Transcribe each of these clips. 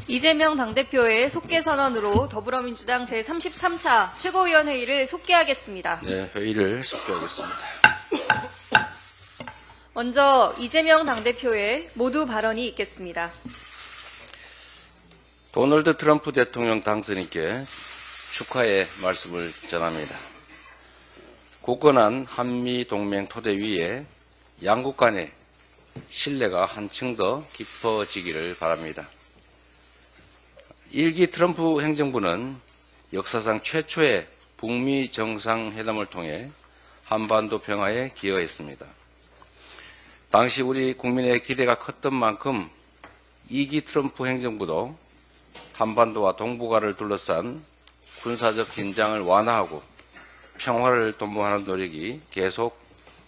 이재명 당대표의 속개 선언으로 더불어민주당 제33차 최고위원회의를 속개하겠습니다. 네, 회의를 속개하겠습니다. 먼저 이재명 당대표의 모두 발언이 있겠습니다. 도널드 트럼프 대통령 당선인께 축하의 말씀을 전합니다. 굳건한 한미동맹 토대 위에 양국 간의 신뢰가 한층 더 깊어지기를 바랍니다. 1기 트럼프 행정부는 역사상 최초의 북미 정상회담을 통해 한반도 평화에 기여했습니다. 당시 우리 국민의 기대가 컸던 만큼 2기 트럼프 행정부도 한반도와 동북아를 둘러싼 군사적 긴장을 완화하고 평화를 도모하는 노력이 계속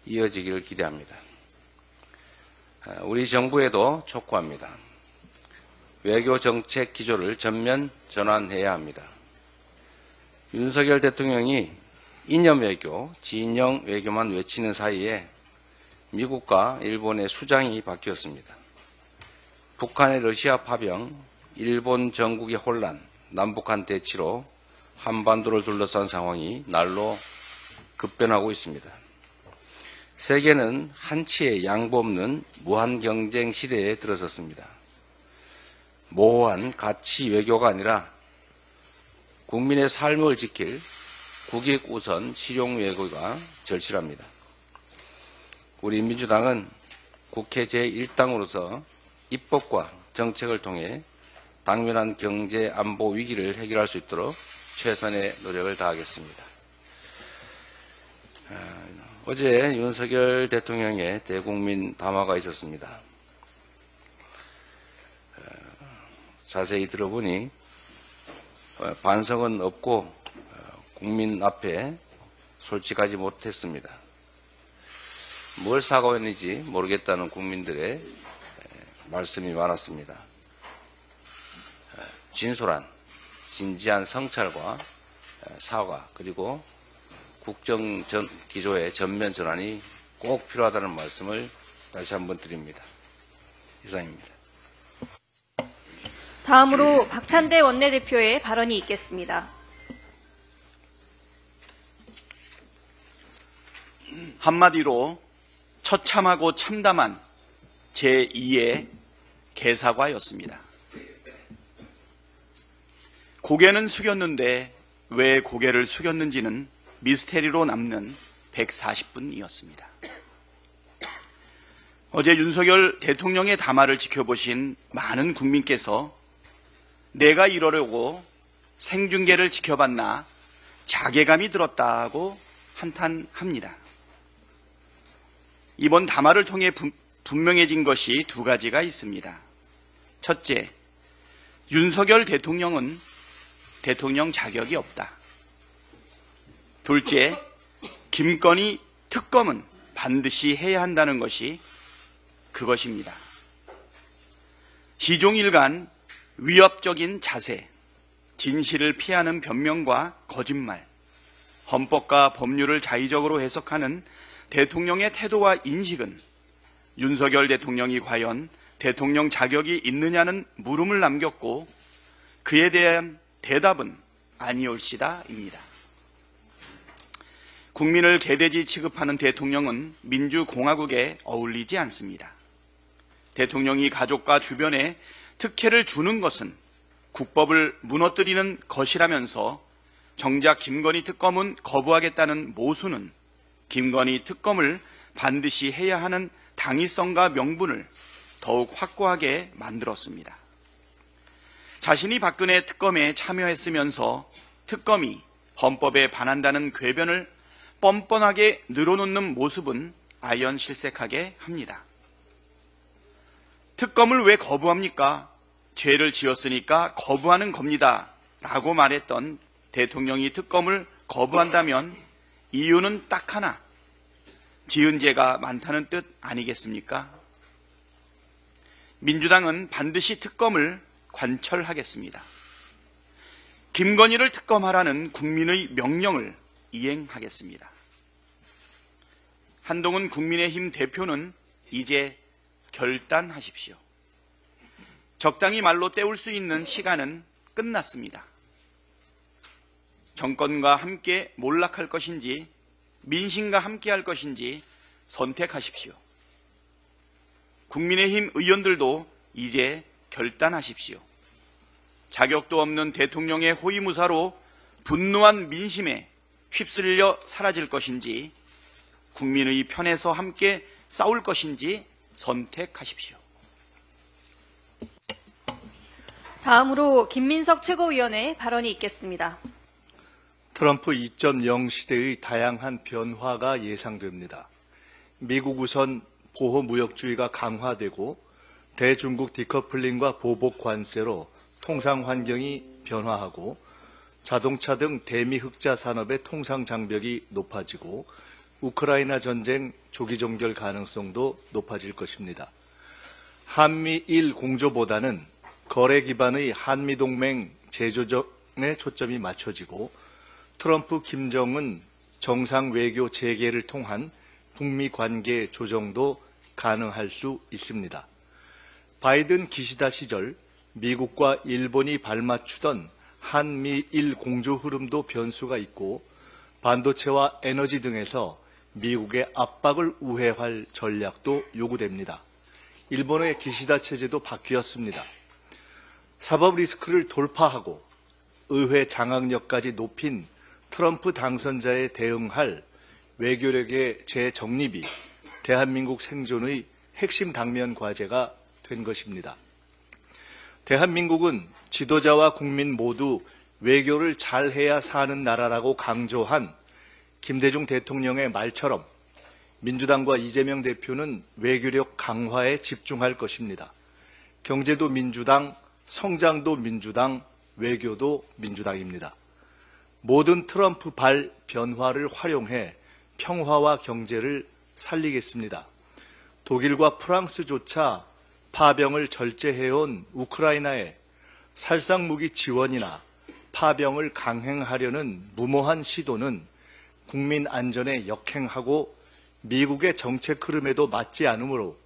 이어지기를 기대합니다. 우리 정부에도 촉구합니다. 외교 정책 기조를 전면 전환해야 합니다. 윤석열 대통령이 이념 외교, 진영 외교만 외치는 사이에 미국과 일본의 수장이 바뀌었습니다. 북한의 러시아 파병, 일본 전국의 혼란, 남북한 대치로 한반도를 둘러싼 상황이 날로 급변하고 있습니다. 세계는 한치의 양보 없는 무한 경쟁 시대에 들어섰습니다. 모호한 가치 외교가 아니라 국민의 삶을 지킬 국익 우선 실용 외교가 절실합니다. 우리 민주당은 국회 제1당으로서 입법과 정책을 통해 당면한 경제 안보 위기를 해결할 수 있도록 최선의 노력을 다하겠습니다. 어제 윤석열 대통령의 대국민 담화가 있었습니다. 자세히 들어보니 반성은 없고 국민 앞에 솔직하지 못했습니다. 뭘 사과했는지 모르겠다는 국민들의 말씀이 많았습니다. 진솔한 진지한 성찰과 사과 그리고 국정 기조의 전면 전환이 꼭 필요하다는 말씀을 다시 한번 드립니다. 이상입니다. 다음으로 박찬대 원내대표의 발언이 있겠습니다. 한마디로 처참하고 참담한 제2의 개사과였습니다. 고개는 숙였는데 왜 고개를 숙였는지는 미스테리로 남는 140분이었습니다. 어제 윤석열 대통령의 담화를 지켜보신 많은 국민께서 내가 이러려고 생중계를 지켜봤나 자괴감이 들었다고 한탄합니다. 이번 담화를 통해 분명해진 것이 두 가지가 있습니다. 첫째, 윤석열 대통령은 대통령 자격이 없다. 둘째, 김건희 특검은 반드시 해야 한다는 것이 그것입니다. 시종일관 위협적인 자세, 진실을 피하는 변명과 거짓말, 헌법과 법률을 자의적으로 해석하는 대통령의 태도와 인식은 윤석열 대통령이 과연 대통령 자격이 있느냐는 물음을 남겼고 그에 대한 대답은 아니올시다입니다. 국민을 개돼지 취급하는 대통령은 민주공화국에 어울리지 않습니다. 대통령이 가족과 주변에 특혜를 주는 것은 국법을 무너뜨리는 것이라면서 정작 김건희 특검은 거부하겠다는 모순은 김건희 특검을 반드시 해야 하는 당위성과 명분을 더욱 확고하게 만들었습니다. 자신이 박근혜 특검에 참여했으면서 특검이 헌법에 반한다는 궤변을 뻔뻔하게 늘어놓는 모습은 아연실색하게 합니다. 특검을 왜 거부합니까? 죄를 지었으니까 거부하는 겁니다. 라고 말했던 대통령이 특검을 거부한다면 이유는 딱 하나, 지은 죄가 많다는 뜻 아니겠습니까? 민주당은 반드시 특검을 관철하겠습니다. 김건희를 특검하라는 국민의 명령을 이행하겠습니다. 한동훈 국민의힘 대표는 이제 결단하십시오. 적당히 말로 때울 수 있는 시간은 끝났습니다. 정권과 함께 몰락할 것인지 민심과 함께 할 것인지 선택하십시오. 국민의힘 의원들도 이제 결단하십시오. 자격도 없는 대통령의 호위무사로 분노한 민심에 휩쓸려 사라질 것인지 국민의 편에서 함께 싸울 것인지 선택하십시오. 다음으로 김민석 최고위원의 발언이 있겠습니다. 트럼프 2.0 시대의 다양한 변화가 예상됩니다. 미국 우선 보호무역주의가 강화되고 대중국 디커플링과 보복 관세로 통상 환경이 변화하고 자동차 등 대미 흑자 산업의 통상 장벽이 높아지고 우크라이나 전쟁 조기 종결 가능성도 높아질 것입니다. 한미일 공조보다는 거래 기반의 한미동맹 재조정에 초점이 맞춰지고 트럼프, 김정은 정상 외교 재개를 통한 북미 관계 조정도 가능할 수 있습니다. 바이든 기시다 시절 미국과 일본이 발맞추던 한미일 공조 흐름도 변수가 있고 반도체와 에너지 등에서 미국의 압박을 우회할 전략도 요구됩니다. 일본의 기시다 체제도 바뀌었습니다. 사법 리스크를 돌파하고 의회 장악력까지 높인 트럼프 당선자에 대응할 외교력의 재정립이 대한민국 생존의 핵심 당면 과제가 된 것입니다. 대한민국은 지도자와 국민 모두 외교를 잘해야 사는 나라라고 강조한 김대중 대통령의 말처럼 민주당과 이재명 대표는 외교력 강화에 집중할 것입니다. 경제도 민주당, 성장도 민주당, 외교도 민주당입니다. 모든 트럼프 발 변화를 활용해 평화와 경제를 살리겠습니다. 독일과 프랑스조차 파병을 절제해온 우크라이나에 살상무기 지원이나 파병을 강행하려는 무모한 시도는 국민 안전에 역행하고 미국의 정책 흐름에도 맞지 않으므로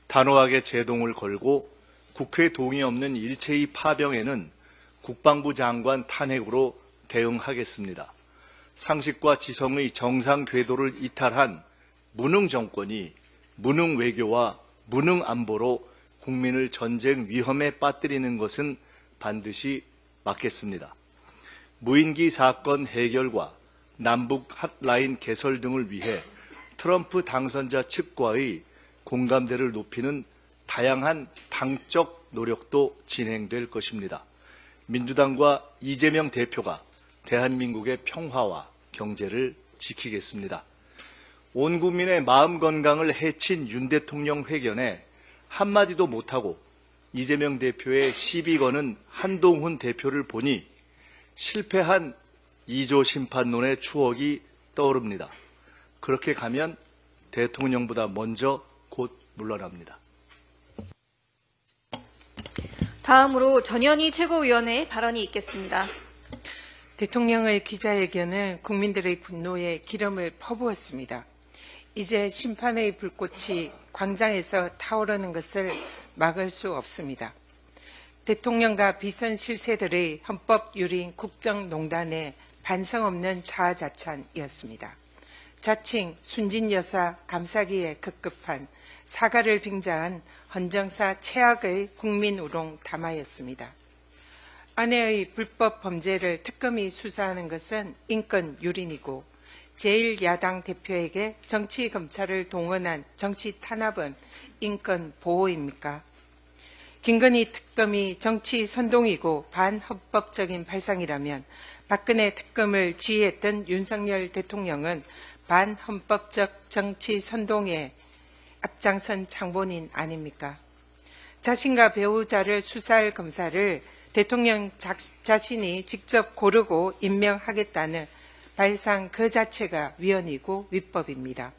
단호하게 제동을 걸고 국회 동의 없는 일체의 파병에는 국방부 장관 탄핵으로 대응하겠습니다. 상식과 지성의 정상 궤도를 이탈한 무능 정권이 무능 외교와 무능 안보로 국민을 전쟁 위험에 빠뜨리는 것은 반드시 막겠습니다. 무인기 사건 해결과 남북 핫라인 개설 등을 위해 트럼프 당선자 측과의 공감대를 높이는 다양한 당적 노력도 진행될 것입니다. 민주당과 이재명 대표가 대한민국의 평화와 경제를 지키겠습니다. 온 국민의 마음 건강을 해친 윤 대통령 회견에 한마디도 못하고 이재명 대표의 시비 거는 한동훈 대표를 보니 실패한 2조 심판론의 추억이 떠오릅니다. 그렇게 가면 대통령보다 먼저 곧 물러납니다. 다음으로 전현희 최고위원의 발언이 있겠습니다. 대통령의 기자회견은 국민들의 분노에 기름을 퍼부었습니다. 이제 심판의 불꽃이 광장에서 타오르는 것을 막을 수 없습니다. 대통령과 비선 실세들의 헌법 유린 국정농단에 반성 없는 자아자찬이었습니다. 자칭 순진 여사 감싸기에 급급한 사과를 빙자한 헌정사 최악의 국민 우롱 담화였습니다. 아내의 불법 범죄를 특검이 수사하는 것은 인권 유린이고 제1야당 대표에게 정치검찰을 동원한 정치 탄압은 인권 보호입니까? 김건희 특검이 정치 선동이고 반헌법적인 발상이라면 박근혜 특검을 지휘했던 윤석열 대통령은 반헌법적 정치 선동에 앞장선 장본인 아닙니까? 자신과 배우자를 수사할 검사를 대통령 자신이 직접 고르고 임명하겠다는 발상 그 자체가 위헌이고 위법입니다.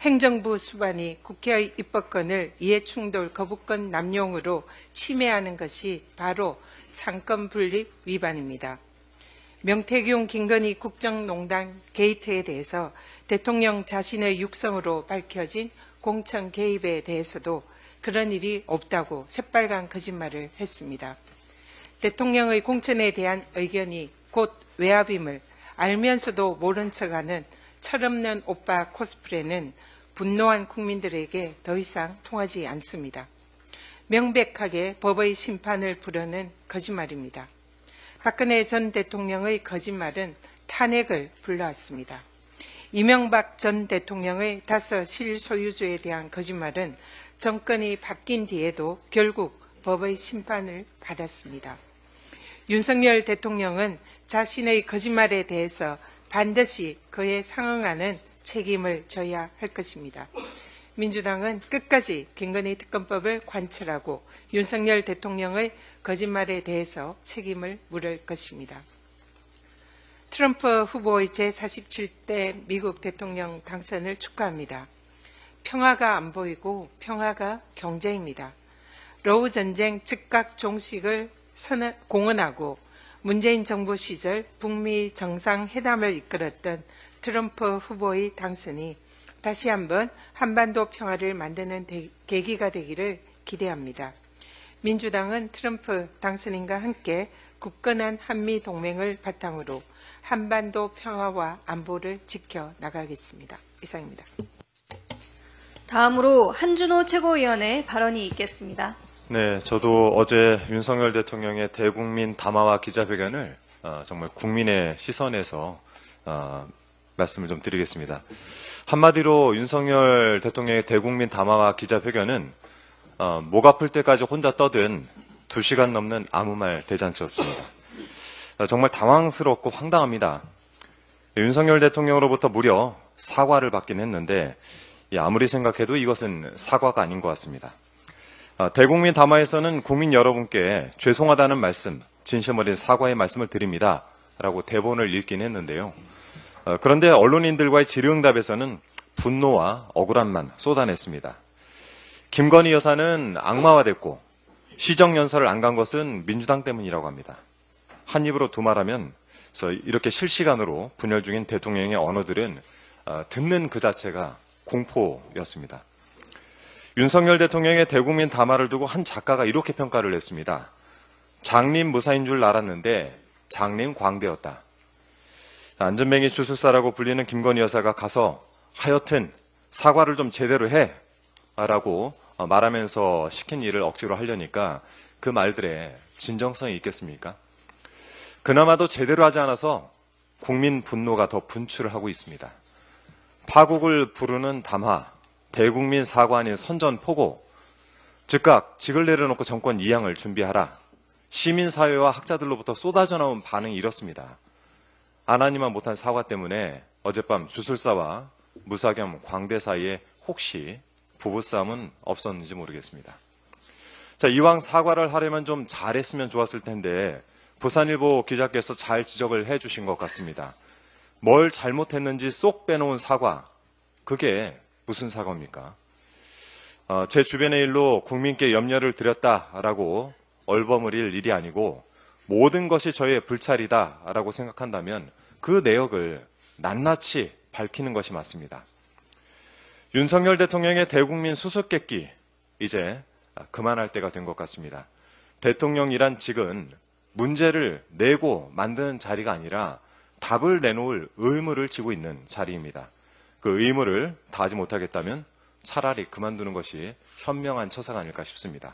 행정부 수반이 국회의 입법권을 이해충돌 거부권 남용으로 침해하는 것이 바로 상권 분립 위반입니다. 명태균, 김건희 국정농단 게이트에 대해서 대통령 자신의 육성으로 밝혀진 공천 개입에 대해서도 그런 일이 없다고 새빨간 거짓말을 했습니다. 대통령의 공천에 대한 의견이 곧 외압임을 알면서도 모른 척하는 철없는 오빠 코스프레는 분노한 국민들에게 더 이상 통하지 않습니다. 명백하게 법의 심판을 부르는 거짓말입니다. 박근혜 전 대통령의 거짓말은 탄핵을 불러왔습니다. 이명박 전 대통령의 다섯 실소유주에 대한 거짓말은 정권이 바뀐 뒤에도 결국 법의 심판을 받았습니다. 윤석열 대통령은 자신의 거짓말에 대해서 반드시 그에 상응하는 책임을 져야 할 것입니다. 민주당은 끝까지 김건희 특검법을 관철하고 윤석열 대통령의 거짓말에 대해서 책임을 물을 것입니다. 트럼프 후보의 제47대 미국 대통령 당선을 축하합니다. 평화가 안 보이고 평화가 경제입니다. 러우 전쟁 즉각 종식을 공언하고 문재인 정부 시절 북미 정상회담을 이끌었던 트럼프 후보의 당선이 다시 한번 한반도 평화를 만드는 계기가 되기를 기대합니다. 민주당은 트럼프 당선인과 함께 굳건한 한미 동맹을 바탕으로 한반도 평화와 안보를 지켜나가겠습니다. 이상입니다. 다음으로 한준호 최고위원의 발언이 있겠습니다. 네, 저도 어제 윤석열 대통령의 대국민 담화와 기자회견을 정말 국민의 시선에서 말씀을 좀 드리겠습니다. 한마디로 윤석열 대통령의 대국민 담화와 기자회견은 목 아플 때까지 혼자 떠든 2시간 넘는 아무 말 대잔치였습니다. 정말 당황스럽고 황당합니다. 윤석열 대통령으로부터 무려 사과를 받긴 했는데 아무리 생각해도 이것은 사과가 아닌 것 같습니다. 대국민 담화에서는 국민 여러분께 죄송하다는 말씀, 진심 어린 사과의 말씀을 드립니다 라고 대본을 읽긴 했는데요. 그런데 언론인들과의 질의응답에서는 분노와 억울함만 쏟아냈습니다. 김건희 여사는 악마화됐고 시정연설을 안 간 것은 민주당 때문이라고 합니다. 한 입으로 두 말하면 이렇게 실시간으로 분열 중인 대통령의 언어들은 듣는 그 자체가 공포였습니다. 윤석열 대통령의 대국민 담화를 두고 한 작가가 이렇게 평가를 했습니다. 장님 무사인 줄 알았는데 장님 광대였다. 안전뱅이 주술사라고 불리는 김건희 여사가 가서 하여튼 사과를 좀 제대로 해 라고 말하면서 시킨 일을 억지로 하려니까 그 말들에 진정성이 있겠습니까? 그나마도 제대로 하지 않아서 국민 분노가 더 분출을 하고 있습니다. 파국을 부르는 담화, 대국민 사과 아닌 선전포고, 즉각 직을 내려놓고 정권 이양을 준비하라. 시민사회와 학자들로부터 쏟아져 나온 반응이 이렇습니다. 안 하니만 못한 사과 때문에 어젯밤 주술사와 무사겸 광대 사이에 혹시 부부싸움은 없었는지 모르겠습니다. 자, 이왕 사과를 하려면 좀 잘했으면 좋았을 텐데 부산일보 기자께서 잘 지적을 해주신 것 같습니다. 뭘 잘못했는지 쏙 빼놓은 사과, 그게 무슨 사과입니까? 제 주변의 일로 국민께 염려를 드렸다라고 얼버무릴 일이 아니고 모든 것이 저의 불찰이다라고 생각한다면 그 내역을 낱낱이 밝히는 것이 맞습니다. 윤석열 대통령의 대국민 수수께끼, 이제 그만할 때가 된 것 같습니다. 대통령이란 직은 문제를 내고 만드는 자리가 아니라 답을 내놓을 의무를 지고 있는 자리입니다. 그 의무를 다하지 못하겠다면 차라리 그만두는 것이 현명한 처사가 아닐까 싶습니다.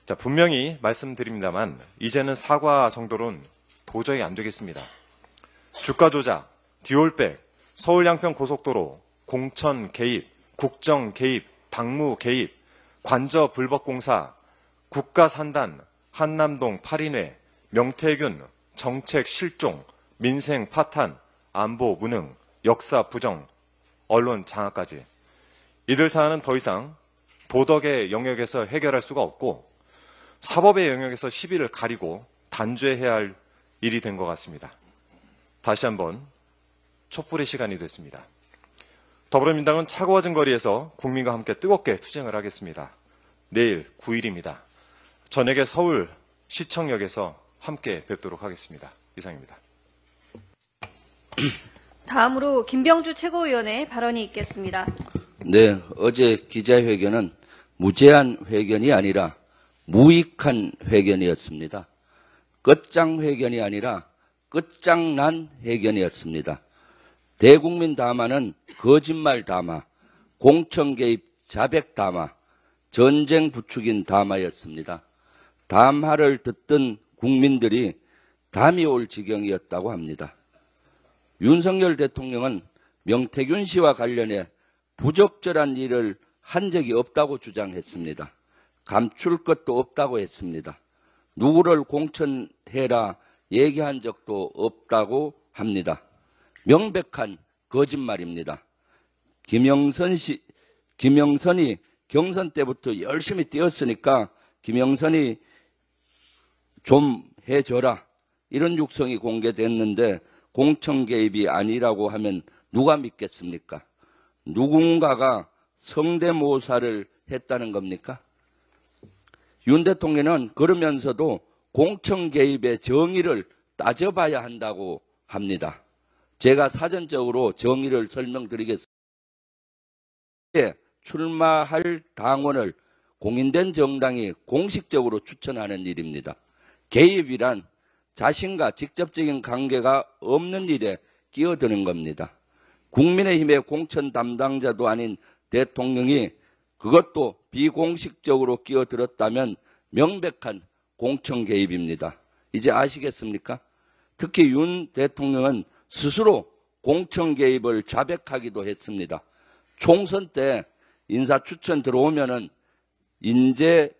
자, 분명히 말씀드립니다만 이제는 사과 정도로는 도저히 안 되겠습니다. 주가 조작, 디올백, 서울 양평 고속도로, 공천 개입, 국정 개입, 당무 개입, 관저 불법 공사, 국가 산단, 한남동 8인회, 명태균, 정책 실종, 민생 파탄, 안보 무능, 역사 부정, 언론 장악까지. 이들 사안은 더 이상 도덕의 영역에서 해결할 수가 없고 사법의 영역에서 시비를 가리고 단죄해야 할 일이 된 것 같습니다. 다시 한번 촛불의 시간이 됐습니다. 더불어민주당은 차가워진 거리에서 국민과 함께 뜨겁게 투쟁을 하겠습니다. 내일 9일입니다. 저녁에 서울 시청역에서 함께 뵙도록 하겠습니다. 이상입니다. 다음으로 김병주 최고위원의 발언이 있겠습니다. 네, 어제 기자회견은 무제한 회견이 아니라 무익한 회견이었습니다. 끝장 회견이 아니라 끝장난 회견이었습니다. 대국민 담화는 거짓말 담화, 공천 개입 자백 담화, 전쟁 부추긴 담화였습니다. 담화를 듣던 국민들이 담이 올 지경이었다고 합니다. 윤석열 대통령은 명태균 씨와 관련해 부적절한 일을 한 적이 없다고 주장했습니다. 감출 것도 없다고 했습니다. 누구를 공천해라 얘기한 적도 없다고 합니다. 명백한 거짓말입니다. 김영선이 경선 때부터 열심히 뛰었으니까 김영선이 좀 해줘라. 이런 육성이 공개됐는데 공천 개입이 아니라고 하면 누가 믿겠습니까? 누군가가 성대모사를 했다는 겁니까? 윤 대통령은 그러면서도 공천 개입의 정의를 따져봐야 한다고 합니다. 제가 사전적으로 정의를 설명드리겠습니다. 출마할 당원을 공인된 정당이 공식적으로 추천하는 일입니다. 개입이란 자신과 직접적인 관계가 없는 일에 끼어드는 겁니다. 국민의힘의 공천 담당자도 아닌 대통령이 그것도 비공식적으로 끼어들었다면 명백한 공천 개입입니다. 이제 아시겠습니까? 특히 윤 대통령은 스스로 공천 개입을 자백하기도 했습니다. 총선 때 인사 추천 들어오면은 인재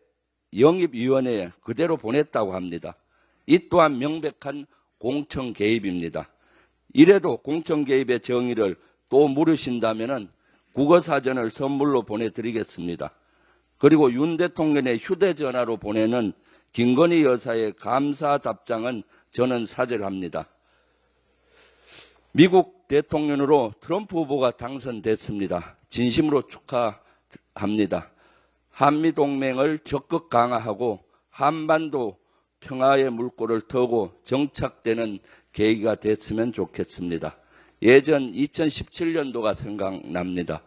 영입위원회에 그대로 보냈다고 합니다. 이 또한 명백한 공천 개입입니다. 이래도 공천 개입의 정의를 또 물으신다면은 국어사전을 선물로 보내드리겠습니다. 그리고 윤 대통령의 휴대전화로 보내는 김건희 여사의 감사 답장은 저는 사절합니다. 미국 대통령으로 트럼프 후보가 당선됐습니다. 진심으로 축하합니다. 한미동맹을 적극 강화하고 한반도 평화의 물꼬를 터고 정착되는 계기가 됐으면 좋겠습니다. 예전 2017년도가 생각납니다.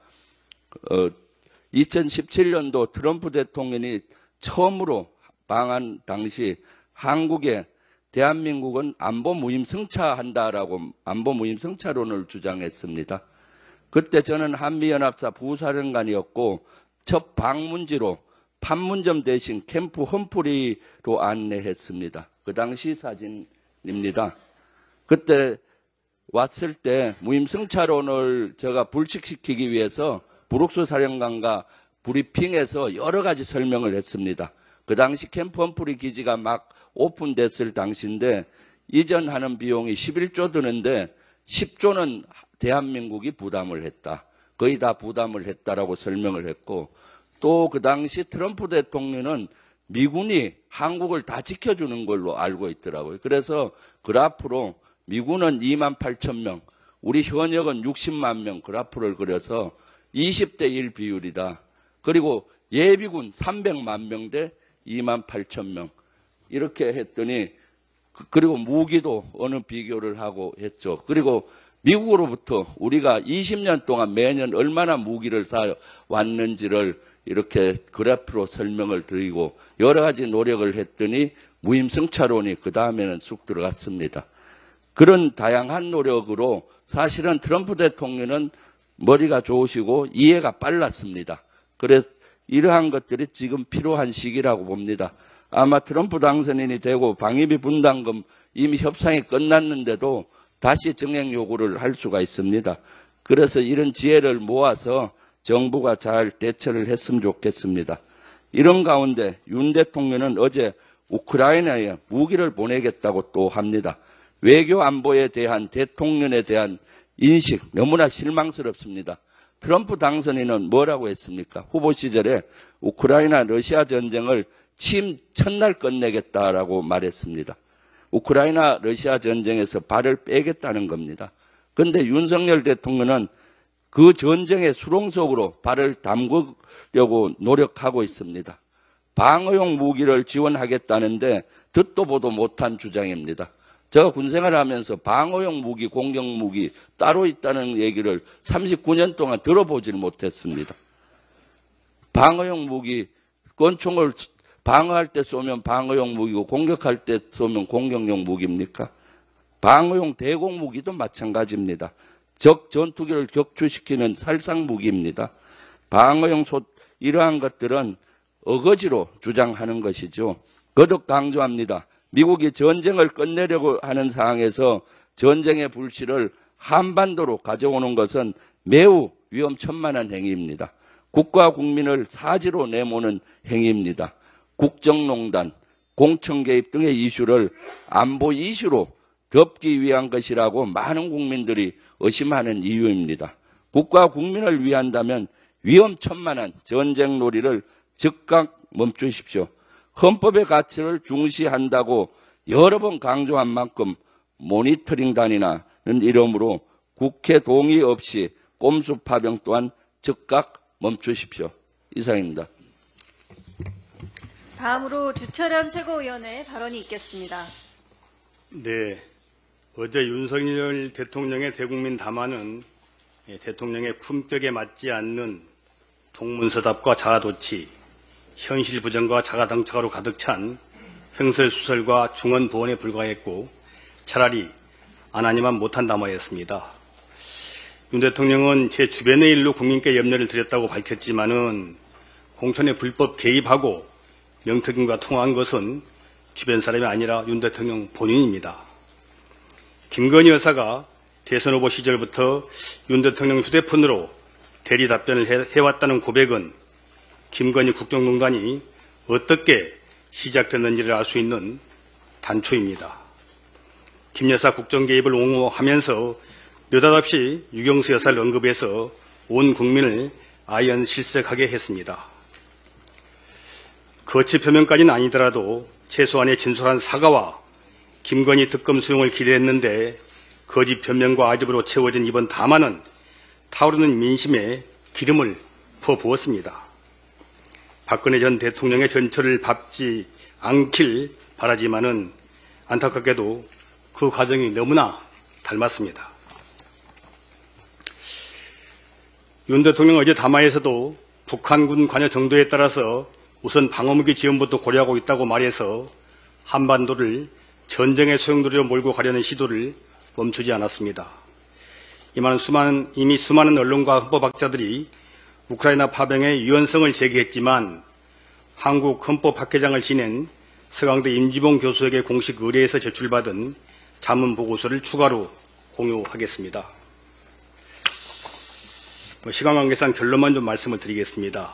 2017년도 트럼프 대통령이 처음으로 방한 당시 한국에 대한민국은 안보 무임 승차한다라고 안보 무임 승차론을 주장했습니다. 그때 저는 한미연합사 부사령관이었고 첫 방문지로 판문점 대신 캠프 험프리로 안내했습니다. 그 당시 사진입니다. 그때 왔을 때 무임승차론을 제가 불식시키기 위해서 브룩스 사령관과 브리핑에서 여러 가지 설명을 했습니다. 그 당시 캠프 험프리 기지가 막 오픈됐을 당시인데 이전하는 비용이 11조 드는데 10조는 대한민국이 부담을 했다. 거의 다 부담을 했다라고 설명을 했고 또 그 당시 트럼프 대통령은 미군이 한국을 다 지켜주는 걸로 알고 있더라고요. 그래서 그래프로 미군은 2만 8천 명, 우리 현역은 60만 명 그래프를 그려서 20대 1 비율이다. 그리고 예비군 300만 명 대 2만 8천 명. 이렇게 했더니 그리고 무기도 어느 비교를 하고 했죠. 그리고 미국으로부터 우리가 20년 동안 매년 얼마나 무기를 사왔는지를 이렇게 그래프로 설명을 드리고 여러 가지 노력을 했더니 무임승차론이 그 다음에는 쑥 들어갔습니다. 그런 다양한 노력으로 사실은 트럼프 대통령은 머리가 좋으시고 이해가 빨랐습니다. 그래서 이러한 것들이 지금 필요한 시기라고 봅니다. 아마 트럼프 당선인이 되고 방위비 분담금 이미 협상이 끝났는데도 다시 정액 요구를 할 수가 있습니다. 그래서 이런 지혜를 모아서 정부가 잘 대처를 했으면 좋겠습니다. 이런 가운데 윤 대통령은 어제 우크라이나에 무기를 보내겠다고 또 합니다. 외교 안보에 대한 대통령에 대한 인식 너무나 실망스럽습니다. 트럼프 당선인은 뭐라고 했습니까? 후보 시절에 우크라이나 러시아 전쟁을 취임 첫날 끝내겠다라고 말했습니다. 우크라이나 러시아 전쟁에서 발을 빼겠다는 겁니다. 그런데 윤석열 대통령은 그 전쟁의 수렁 속으로 발을 담그려고 노력하고 있습니다. 방어용 무기를 지원하겠다는데 듣도 보도 못한 주장입니다. 제가 군생활을 하면서 방어용 무기, 공격 무기 따로 있다는 얘기를 39년 동안 들어보질 못했습니다. 방어용 무기, 권총을 방어할 때 쏘면 방어용 무기고 공격할 때 쏘면 공격용 무기입니까? 방어용 대공 무기도 마찬가지입니다. 적 전투기를 격추시키는 살상 무기입니다. 방어용 이러한 것들은 어거지로 주장하는 것이죠. 거듭 강조합니다. 미국이 전쟁을 끝내려고 하는 상황에서 전쟁의 불씨를 한반도로 가져오는 것은 매우 위험천만한 행위입니다. 국가 국민을 사지로 내모는 행위입니다. 국정농단, 공천 개입 등의 이슈를 안보 이슈로 덮기 위한 것이라고 많은 국민들이 의심하는 이유입니다. 국가 국민을 위한다면 위험천만한 전쟁 놀이를 즉각 멈추십시오. 헌법의 가치를 중시한다고 여러 번 강조한 만큼 모니터링단이라는 이름으로 국회 동의 없이 꼼수 파병 또한 즉각 멈추십시오. 이상입니다. 다음으로 주철현 최고위원의 발언이 있겠습니다. 네, 어제 윤석열 대통령의 대국민 담화는 대통령의 품격에 맞지 않는 동문서답과 자아도취, 현실 부정과 자가당착으로 가득 찬 횡설수설과 중언부언에 불과했고 차라리 안 하니만 못한 담화였습니다. 윤 대통령은 제 주변의 일로 국민께 염려를 드렸다고 밝혔지만은 공천에 불법 개입하고 명태균과 통화한 것은 주변 사람이 아니라 윤 대통령 본인입니다. 김건희 여사가 대선 후보 시절부터 윤 대통령 휴대폰으로 대리 답변을 해왔다는 고백은 김건희 국정농단이 어떻게 시작됐는지를 알 수 있는 단초입니다. 김 여사 국정 개입을 옹호하면서 느닷없이 유경수 여사를 언급해서 온 국민을 아연실색하게 했습니다. 거치 표명까지는 아니더라도 최소한의 진솔한 사과와 김건희 특검 수용을 기대했는데 거짓 변명과 아집으로 채워진 이번 담화는 타오르는 민심에 기름을 퍼부었습니다. 박근혜 전 대통령의 전철을 밟지 않길 바라지만은 안타깝게도 그 과정이 너무나 닮았습니다. 윤 대통령 어제 담화에서도 북한군 관여 정도에 따라서 우선 방어무기 지원부터 고려하고 있다고 말해서 한반도를 전쟁의 소용돌이로 몰고 가려는 시도를 멈추지 않았습니다. 이미 수많은 언론과 헌법학자들이 우크라이나 파병의 유연성을 제기했지만 한국 헌법학회장을 지낸 서강대 임지봉 교수에게 공식 의뢰에서 제출받은 자문 보고서를 추가로 공유하겠습니다. 시간 관계상 결론만 좀 말씀을 드리겠습니다.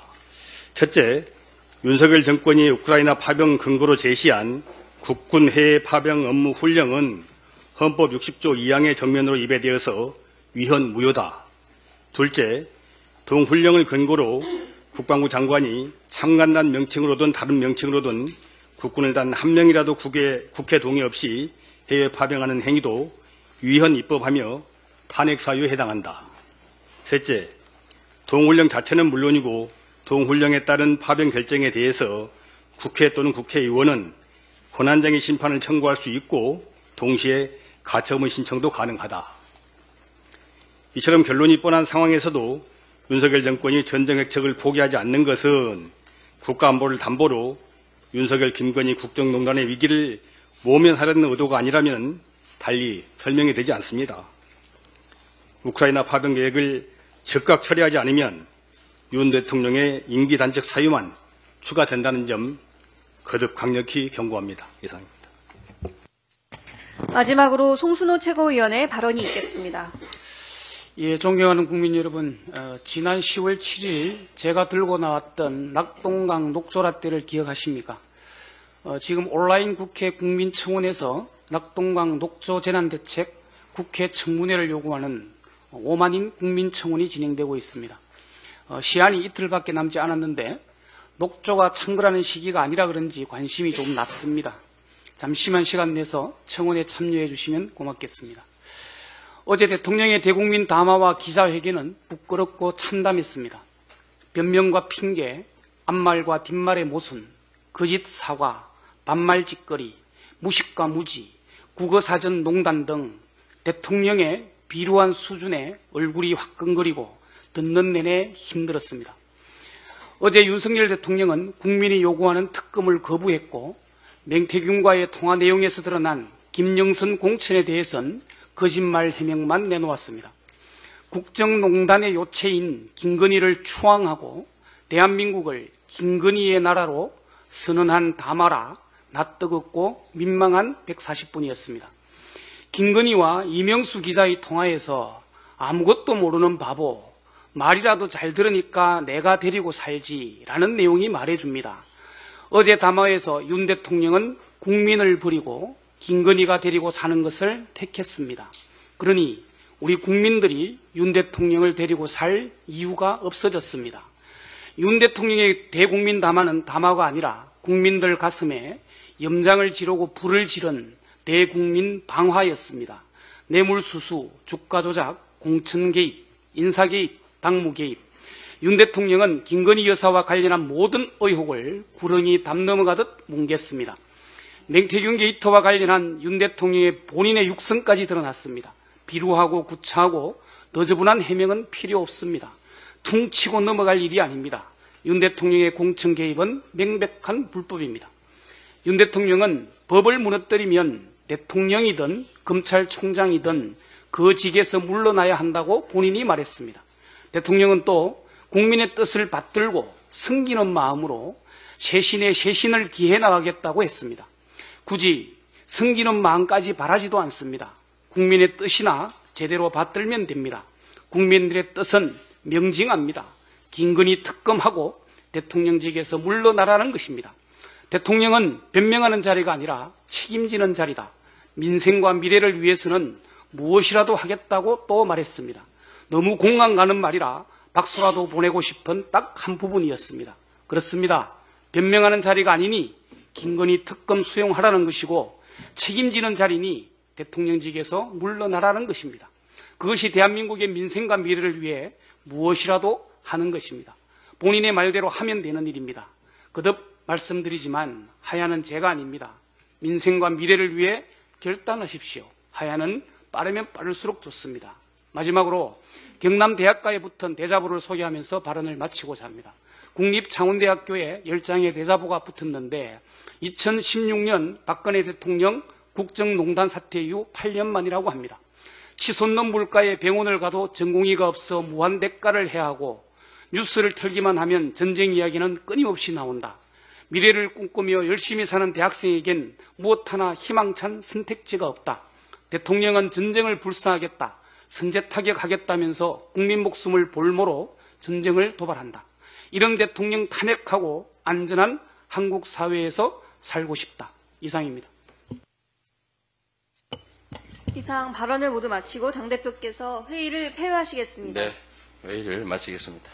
첫째, 윤석열 정권이 우크라이나 파병 근거로 제시한 국군 해외 파병 업무 훈령은 헌법 60조 2항의 정면으로 위배되어서 위헌무효다. 둘째, 동훈령을 근거로 국방부 장관이 참관단 명칭으로든 다른 명칭으로든 국군을 단 한 명이라도 국회 동의 없이 해외 파병하는 행위도 위헌 입법하며 탄핵 사유에 해당한다. 셋째, 동훈령 자체는 물론이고 동훈령에 따른 파병 결정에 대해서 국회 또는 국회의원은 권한쟁의 심판을 청구할 수 있고 동시에 가처분 신청도 가능하다. 이처럼 결론이 뻔한 상황에서도 윤석열 정권이 전쟁 핵책을 포기하지 않는 것은 국가안보를 담보로 윤석열 김건희 국정농단의 위기를 모면하려는 의도가 아니라면 달리 설명이 되지 않습니다. 우크라이나 파병 계획을 즉각 처리하지 않으면 윤 대통령의 임기 단축 사유만 추가된다는 점 거듭 강력히 경고합니다. 이상입니다. 마지막으로 송순호 최고위원의 발언이 있겠습니다. 예, 존경하는 국민 여러분, 지난 10월 7일 제가 들고 나왔던 낙동강 녹조라떼를 기억하십니까? 지금 온라인 국회 국민청원에서 낙동강 녹조 재난대책 국회 청문회를 요구하는 5만인 국민청원이 진행되고 있습니다. 시한이 이틀밖에 남지 않았는데 녹조가 창궐하는 시기가 아니라 그런지 관심이 좀 낮습니다. 잠시만 시간 내서 청원에 참여해 주시면 고맙겠습니다. 어제 대통령의 대국민 담화와 기자회견은 부끄럽고 참담했습니다. 변명과 핑계, 앞말과 뒷말의 모순, 거짓 사과, 반말 짓거리, 무식과 무지, 국어사전농단 등 대통령의 비루한 수준의 얼굴이 화끈거리고 듣는 내내 힘들었습니다. 어제 윤석열 대통령은 국민이 요구하는 특검을 거부했고 맹태균과의 통화 내용에서 드러난 김영선 공천에 대해서는 거짓말 해명만 내놓았습니다. 국정농단의 요체인 김건희를 추앙하고 대한민국을 김건희의 나라로 선언한 담화라 낯뜨겁고 민망한 140분이었습니다. 김건희와 이명수 기자의 통화에서 아무것도 모르는 바보, 말이라도 잘 들으니까 내가 데리고 살지라는 내용이 말해줍니다. 어제 담화에서 윤 대통령은 국민을 버리고 김건희가 데리고 사는 것을 택했습니다. 그러니 우리 국민들이 윤 대통령을 데리고 살 이유가 없어졌습니다. 윤 대통령의 대국민 담화는 담화가 아니라 국민들 가슴에 염장을 지르고 불을 지른 대국민 방화였습니다. 뇌물수수, 주가 조작, 공천 개입, 인사 개입, 당무 개입. 윤 대통령은 김건희 여사와 관련한 모든 의혹을 구렁이 담 넘어가듯 뭉갰습니다. 맹태균 게이트와 관련한 윤 대통령의 본인의 육성까지 드러났습니다. 비루하고 구차하고 너저분한 해명은 필요 없습니다. 퉁치고 넘어갈 일이 아닙니다. 윤 대통령의 공천 개입은 명백한 불법입니다. 윤 대통령은 법을 무너뜨리면 대통령이든 검찰총장이든 그 직에서 물러나야 한다고 본인이 말했습니다. 대통령은 또 국민의 뜻을 받들고 숨기는 마음으로 쇄신에 쇄신을 기해 나가겠다고 했습니다. 굳이 숨기는 마음까지 바라지도 않습니다. 국민의 뜻이나 제대로 받들면 됩니다. 국민들의 뜻은 명징합니다. 김건희 특검하고 대통령직에서 물러나라는 것입니다. 대통령은 변명하는 자리가 아니라 책임지는 자리다. 민생과 미래를 위해서는 무엇이라도 하겠다고 또 말했습니다. 너무 공감 가는 말이라 박수라도 보내고 싶은 딱 한 부분이었습니다. 그렇습니다. 변명하는 자리가 아니니 김건희 특검 수용하라는 것이고 책임지는 자리니 대통령직에서 물러나라는 것입니다. 그것이 대한민국의 민생과 미래를 위해 무엇이라도 하는 것입니다. 본인의 말대로 하면 되는 일입니다. 거듭 말씀드리지만 하야는 제가 아닙니다. 민생과 미래를 위해 결단하십시오. 하야는 빠르면 빠를수록 좋습니다. 마지막으로 경남대학가에 붙은 대자보를 소개하면서 발언을 마치고자 합니다. 국립창원대학교에 10장의 대자보가 붙었는데 2016년 박근혜 대통령 국정농단 사태 이후 8년 만이라고 합니다. 치솟는 물가에 병원을 가도 전공의가 없어 무한 대가를 해야 하고 뉴스를 틀기만 하면 전쟁 이야기는 끊임없이 나온다. 미래를 꿈꾸며 열심히 사는 대학생에겐 무엇 하나 희망찬 선택지가 없다. 대통령은 전쟁을 불사하겠다. 선제타격하겠다면서 국민 목숨을 볼모로 전쟁을 도발한다. 이런 대통령 탄핵하고 안전한 한국 사회에서 살고 싶다. 이상입니다. 이상 발언을 모두 마치고 당대표께서 회의를 폐회하시겠습니다. 네, 회의를 마치겠습니다.